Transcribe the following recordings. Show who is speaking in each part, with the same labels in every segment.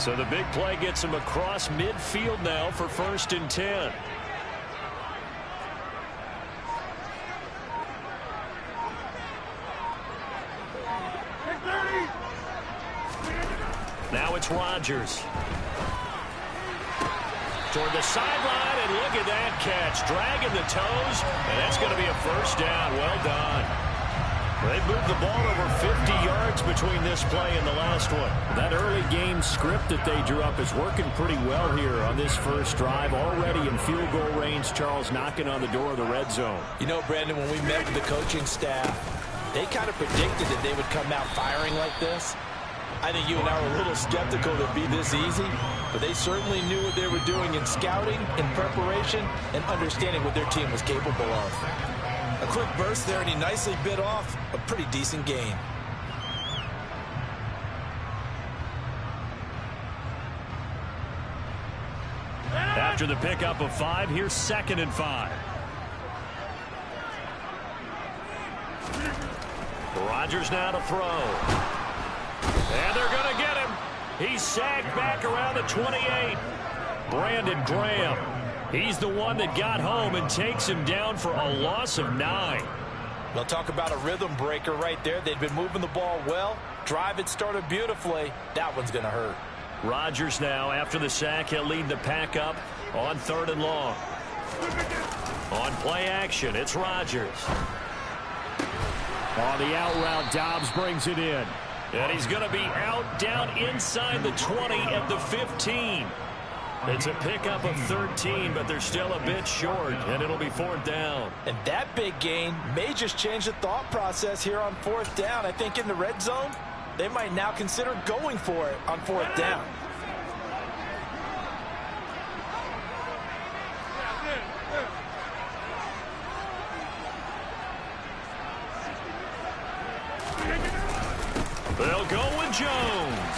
Speaker 1: So the big play gets him across midfield now for 1st and 10. Now it's Rodgers. Toward the sideline, and look at that catch. Dragging the toes, and that's going to be a 1st down. Well done. They've moved the ball over 50 yards between this play and the last one.
Speaker 2: That early game script that they drew up is working pretty well here on this first drive. Already in field goal range, Charles knocking on the door of the red zone.
Speaker 3: You know, Brandon, when we met with the coaching staff, they kind of predicted that they would come out firing like this. I think you and I were a little skeptical that it'd be this easy, but they certainly knew what they were doing in scouting, in preparation, and understanding what their team was capable of. A quick burst there, and he nicely bit off a pretty decent gain.
Speaker 1: After the pickup of 5, here's 2nd and 5. Rodgers now to throw. And they're going to get him. He's sagged back around the 28. Brandon Graham. He's the one that got home and takes him down for a loss of 9.
Speaker 3: They'll talk about a rhythm breaker right there. They've been moving the ball well. Drive it started beautifully. That one's going to hurt.
Speaker 1: Rodgers now, after the sack, he'll lead the pack up on 3rd and long. On play action, it's Rodgers.
Speaker 2: On the out route, Dobbs brings it in.
Speaker 1: And he's going to be out down inside the 20 at the 15. It's a pickup of 13, but they're still a bit short, and it'll be 4th down.
Speaker 3: And that big gain may just change the thought process here on 4th down. I think in the red zone, they might now consider going for it on 4th down.
Speaker 1: They'll go with Jones.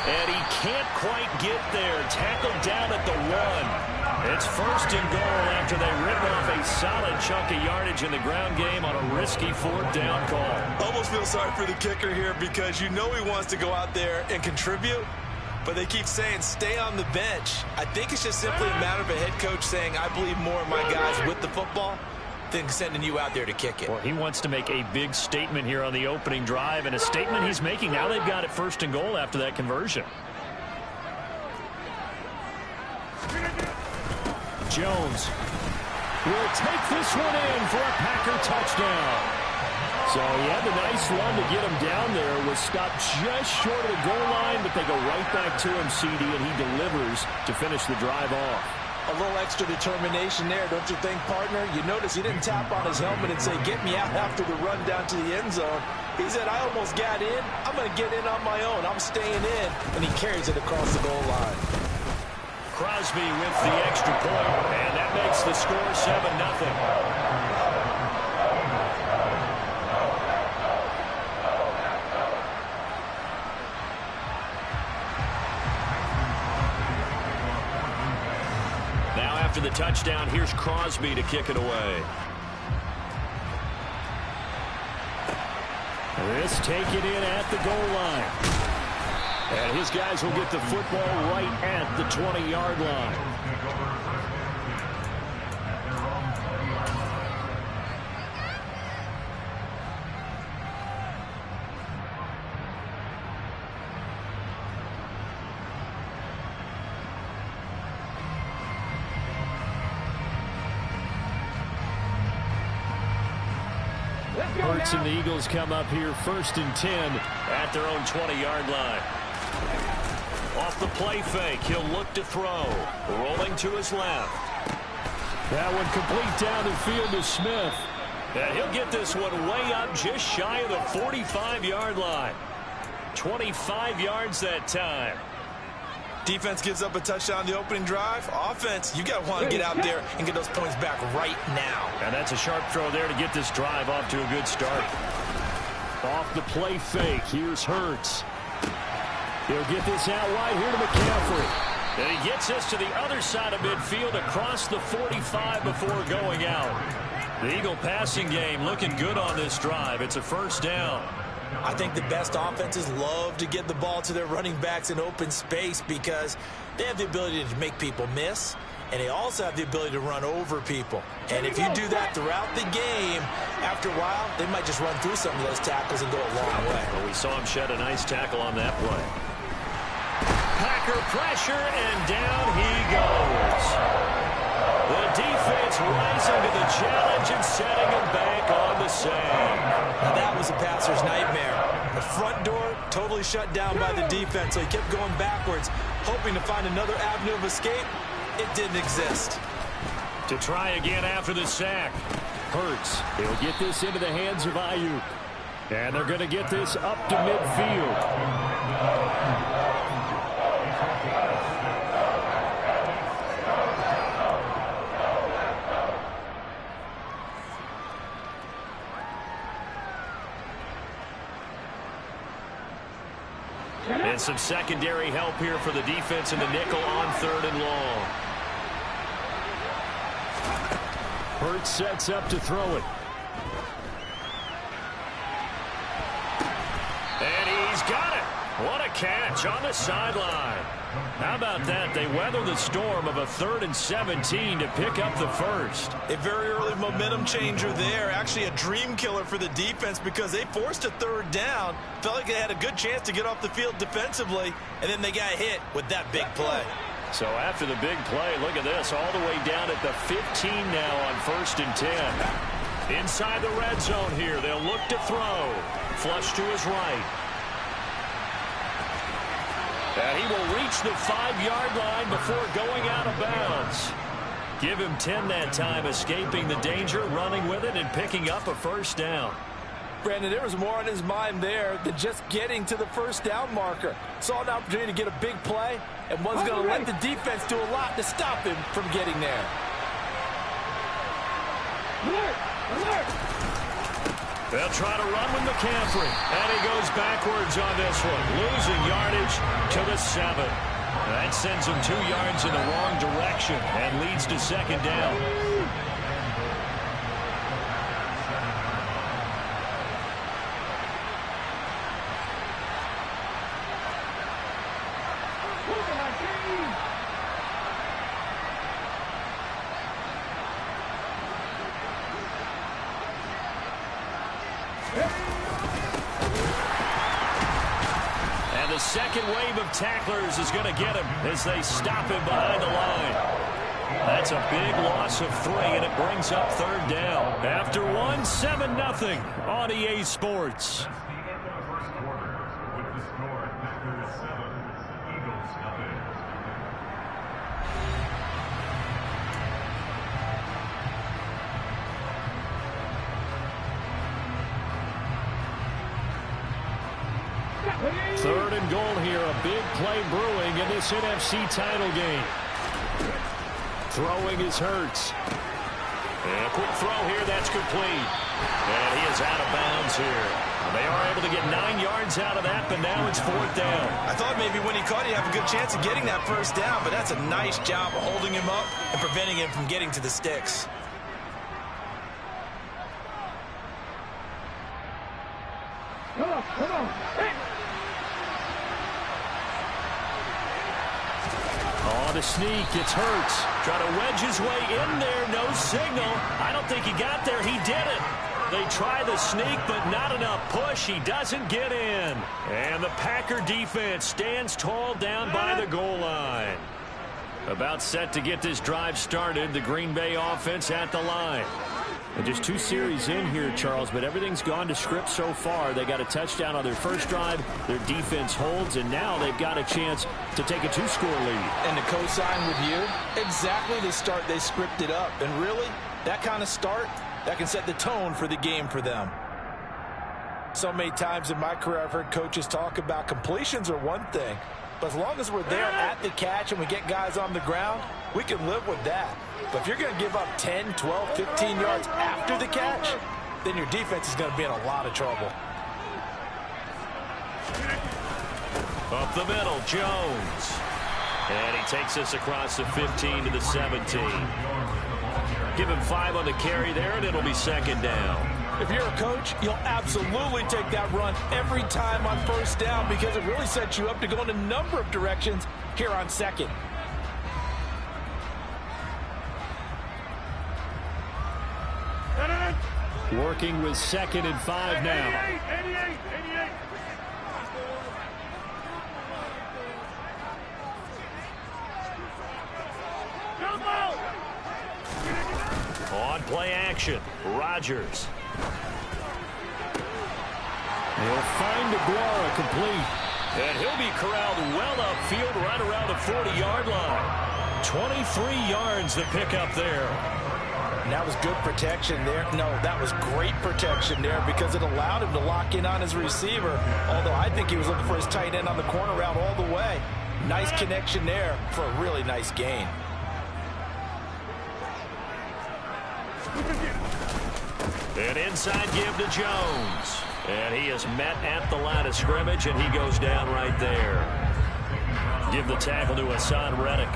Speaker 1: And he can't quite get there. Tackled down at the 1. It's 1st and goal after they rip off a solid chunk of yardage in the ground game on a risky 4th down call.
Speaker 4: Almost feel sorry for the kicker here because you know he wants to go out there and contribute, but they keep saying stay on the bench. I think it's just simply a matter of a head coach saying I believe more in my guys with the football than sending you out there to kick it.
Speaker 1: Well, he wants to make a big statement here on the opening drive, and a statement he's making. Now they've got it 1st and goal after that conversion.
Speaker 2: Jones will take this one in for a Packer touchdown. So he had the nice run to get him down there. Was stopped just short of the goal line, but they go right back to him, CD, and he delivers to finish the drive off.
Speaker 3: A little extra determination there, don't you think, partner? You notice he didn't tap on his helmet and say, get me out after the run down to the end zone. He said, I almost got in. I'm going to get in on my own. I'm staying in. And he carries it across the goal line.
Speaker 1: Crosby with the extra point, and that makes the score 7-0. After the touchdown, here's Crosby to kick it away.
Speaker 2: This taken in at the goal line.
Speaker 1: And his guys will get the football right at the 20-yard line.
Speaker 2: Hurts and the Eagles come up here 1st and 10
Speaker 1: at their own 20-yard line. Off the play fake, he'll look to throw. Rolling to his left.
Speaker 2: That one complete down the field to Smith.
Speaker 1: And he'll get this one way up just shy of the 45-yard line. 25 yards that time.
Speaker 4: Defense gives up a touchdown the opening drive. Offense, you got to want to get out there and get those points back right now.
Speaker 1: And that's a sharp throw there to get this drive off to a good start.
Speaker 2: Off the play fake, here's Hurts. He'll get this out wide here to McCaffrey.
Speaker 1: And he gets this to the other side of midfield across the 45 before going out. The Eagle passing game looking good on this drive. It's a 1st down.
Speaker 3: I think the best offenses love to get the ball to their running backs in open space because they have the ability to make people miss, and they also have the ability to run over people. And if you do that throughout the game, after a while, they might just run through some of those tackles and go a long way.
Speaker 1: Well, we saw him shed a nice tackle on that play. Packer pressure, and down he goes. The defense rising to the challenge and setting him back on the sand.
Speaker 3: Now that was a passer's nightmare. The front door totally shut down by the defense, so he kept going backwards, hoping to find another avenue of escape. It didn't exist.
Speaker 2: To try again after the sack. Hurts. He'll get this into the hands of Ayuk. And they're going to get this up to midfield.
Speaker 1: And some secondary help here for the defense in the nickel on 3rd and long.
Speaker 2: Hurts sets up to throw it.
Speaker 1: And he's got it. What a catch on the sideline. How about that? They weather the storm of a 3rd and 17 to pick up the first.
Speaker 4: A very early momentum changer there. Actually a dream killer for the defense because they forced a 3rd down. Felt like they had a good chance to get off the field defensively, and then they got hit with that big play.
Speaker 1: So after the big play, look at this, all the way down at the 15 now on 1st and 10. Inside the red zone here, they'll look to throw. Flush to his right. And he will reach the 5-yard line before going out of bounds. Give him 10 that time, escaping the danger, running with it, and picking up a first down.
Speaker 3: Brandon, there was more on his mind there than just getting to the first down marker. Saw an opportunity to get a big play and was going to let the defense do a lot to stop him from getting there.
Speaker 1: They'll try to run with McCaffrey, and he goes backwards on this one, losing yardage to the 7. That sends him 2 yards in the wrong direction and leads to 2nd down. And the second wave of tacklers is going to get him as they stop him behind the line. That's a big loss of 3, and it brings up 3rd down. After 1, 7-0 on EA Sports.
Speaker 2: Third and goal here. A big play brewing in this NFC title game. Throwing is Hurts.
Speaker 1: And a quick throw here. That's complete. And he is out of bounds here. They are able to get 9 yards out of that, but now it's 4th down.
Speaker 4: I thought maybe when he caught it, he'd have a good chance of getting that first down, but that's a nice job of holding him up and preventing him from getting to the sticks.
Speaker 2: On a sneak, it's Hurts.
Speaker 1: Trying to wedge his way in there. No signal. I don't think he got there. He did it. They try the sneak, but not enough push. He doesn't get in. And the Packer defense stands tall down by the goal line. About set to get this drive started. The Green Bay offense at the line.
Speaker 2: And just 2 series in here, Charles, but everything's gone to script so far. They got a touchdown on their first drive. Their defense holds, and now they've got a chance to take a 2-score lead.
Speaker 3: And to co-sign with you, exactly the start they scripted up. And really, that kind of start, that can set the tone for the game for them. So many times in my career, I've heard coaches talk about completions are one thing, but as long as we're there at the catch and we get guys on the ground, we can live with that. But if you're going to give up 10, 12, 15 yards after the catch, then your defense is going to be in a lot of trouble.
Speaker 1: Up the middle, Jones. And he takes us across the 15 to the 17. Give him 5 on the carry there, and it'll be 2nd down.
Speaker 3: If you're a coach, you'll absolutely take that run every time on first down because it really sets you up to go in a number of directions here on second.
Speaker 2: Working with 2nd and 5 now.
Speaker 1: 88. On play action, Rodgers.
Speaker 2: He'll find Aguara complete.
Speaker 1: And he'll be corralled well upfield right around the 40-yard line. 23 yards to pick up there.
Speaker 3: And that was good protection there. No, that was great protection there because it allowed him to lock in on his receiver. Although I think he was looking for his tight end on the corner route all the way. Nice connection there for a really nice gain.
Speaker 1: An inside give to Jones. And he is met at the line of scrimmage, and he goes down right there. Give the tackle to Hassan Reddick.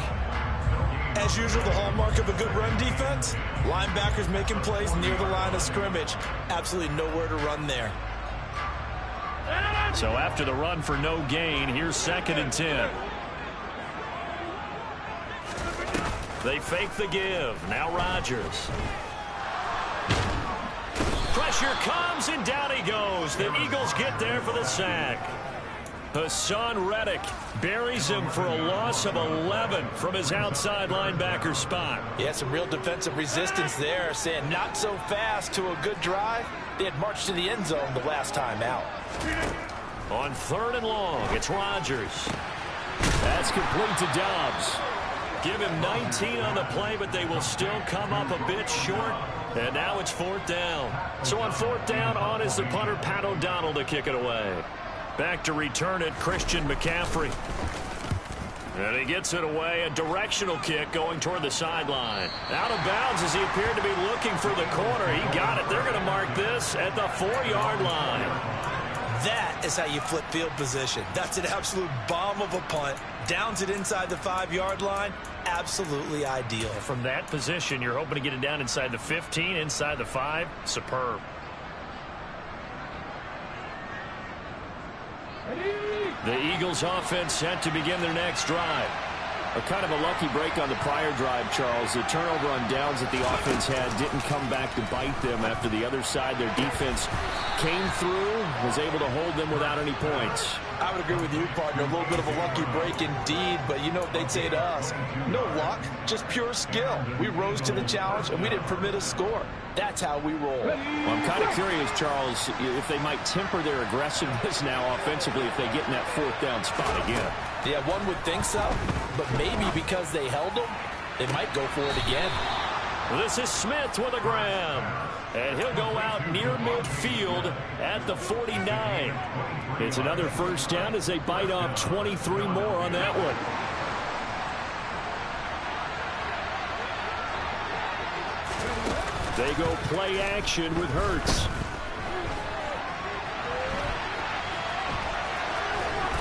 Speaker 4: As usual, the hallmark of a good run defense, linebackers making plays near the line of scrimmage. Absolutely nowhere to run there.
Speaker 1: So after the run for no gain, here's 2nd and 10. They fake the give. Now Rodgers. Pressure comes, and down he goes. The Eagles get there for the sack. Hassan Reddick buries him for a loss of 11 from his outside linebacker spot.
Speaker 3: Yeah, some real defensive resistance there, saying not so fast to a good drive. They had marched to the end zone the last time out.
Speaker 1: On 3rd and long, it's Rodgers.
Speaker 2: That's complete to Dobbs.
Speaker 1: Give him 19 on the play, but they will still come up a bit short. And now it's 4th down. So on 4th down, on is the punter, Pat O'Donnell, to kick it away. Back to return it, Christian McCaffrey. And he gets it away, a directional kick going toward the sideline. Out of bounds as he appeared to be looking for the corner. He got it. They're going to mark this at the 4-yard line.
Speaker 4: That is how you flip field position. That's an absolute bomb of a punt. Downs it inside the 5-yard line. Absolutely ideal.
Speaker 1: From that position, you're hoping to get it down inside the 15, inside the 5. Superb. The Eagles offense set to begin their next drive.
Speaker 2: A kind of a lucky break on the prior drive, Charles. The turnover on downs that the offense had didn't come back to bite them after the other side. Their defense came through, was able to hold them without any points.
Speaker 3: I would agree with you, partner. A little bit of a lucky break indeed, but you know what they'd say to us? No luck, just pure skill. We rose to the challenge, and we didn't permit a score. That's how we roll.
Speaker 2: Well, I'm kind of curious, Charles, if they might temper their aggressiveness now offensively if they get in that 4th down spot again.
Speaker 3: Yeah, one would think so, but maybe because they held them, they might go for it again.
Speaker 1: This is Smith with a grab, and he'll go out near midfield at the 49.
Speaker 2: It's another 1st down as they bite off 23 more on that one. They go play action with Hurts.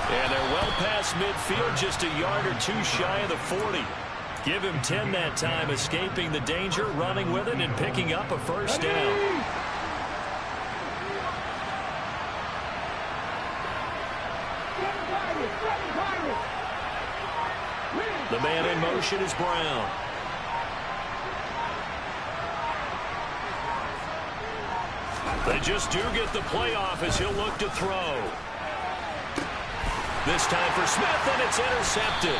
Speaker 1: And they're well past midfield, just a yard or two shy of the 40. Give him 10 that time, escaping the danger, running with it, and picking up a 1st down. The man in motion is Brown. They just do get the playoff as he'll look to throw. This time for Smith, and it's intercepted.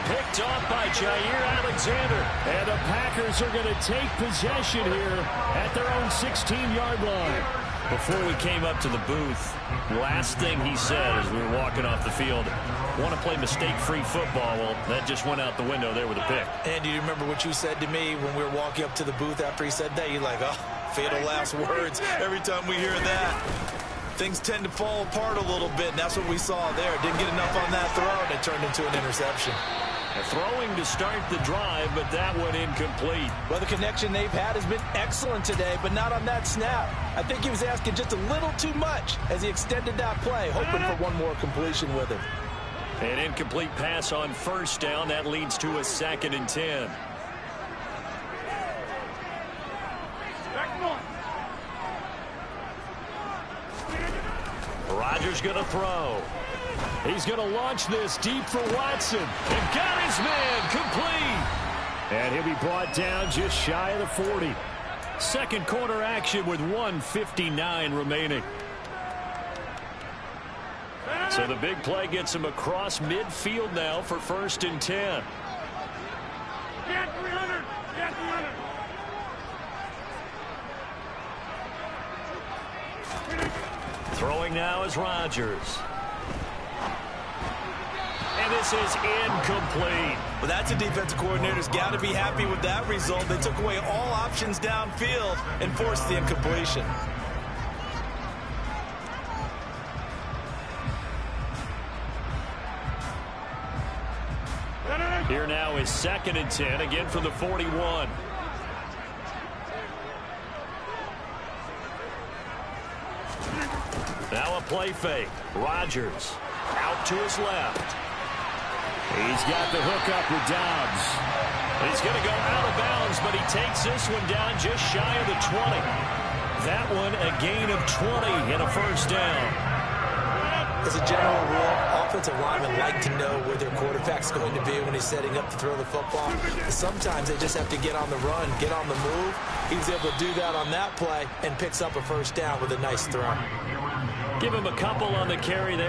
Speaker 1: Picked off by Jair Alexander.
Speaker 2: And the Packers are going to take possession here at their own 16-yard line.
Speaker 1: Before we came up to the booth, last thing he said as we were walking off the field, want to play mistake-free football. Well, that just went out the window there with a pick.
Speaker 4: And do you remember what you said to me when we were walking up to the booth after he said that? You're like, oh, fatal last words. Every time we hear that, things tend to fall apart a little bit, and that's what we saw there. Didn't get enough on that throw, and it turned into an interception.
Speaker 1: Throwing to start the drive, but that one incomplete.
Speaker 3: Well, the connection they've had has been excellent today, but not on that snap. I think he was asking just a little too much as he extended that play, hoping for one more completion with it.
Speaker 1: An incomplete pass on 1st down. That leads to a 2nd and 10. Rodgers going to throw.
Speaker 2: He's going to launch this deep for Watson.
Speaker 1: And got his man complete.
Speaker 2: And he'll be brought down just shy of the 40.
Speaker 1: Second quarter action with 1:59 remaining. So the big play gets him across midfield now for 1st and 10.
Speaker 5: Get 300! Get 300!
Speaker 1: Throwing now is Rodgers. And this is incomplete.
Speaker 4: Well, that's a defensive coordinator's got to be happy with that result. They took away all options downfield and forced the incompletion.
Speaker 1: Here now is 2nd and 10, again from the 41. Now a play fake. Rodgers out to his left.
Speaker 2: He's got the hook up with Dobbs.
Speaker 1: He's going to go out of bounds, but he takes this one down just shy of the 20. That one a gain of 20 and a 1st down.
Speaker 4: As a general rule, offensive linemen like to know where their quarterback's going to be when he's setting up to throw the football. Sometimes they just have to get on the run, get on the move. He was able to do that on that play and picks up a 1st down with a nice throw.
Speaker 1: Give him a couple on the carry there.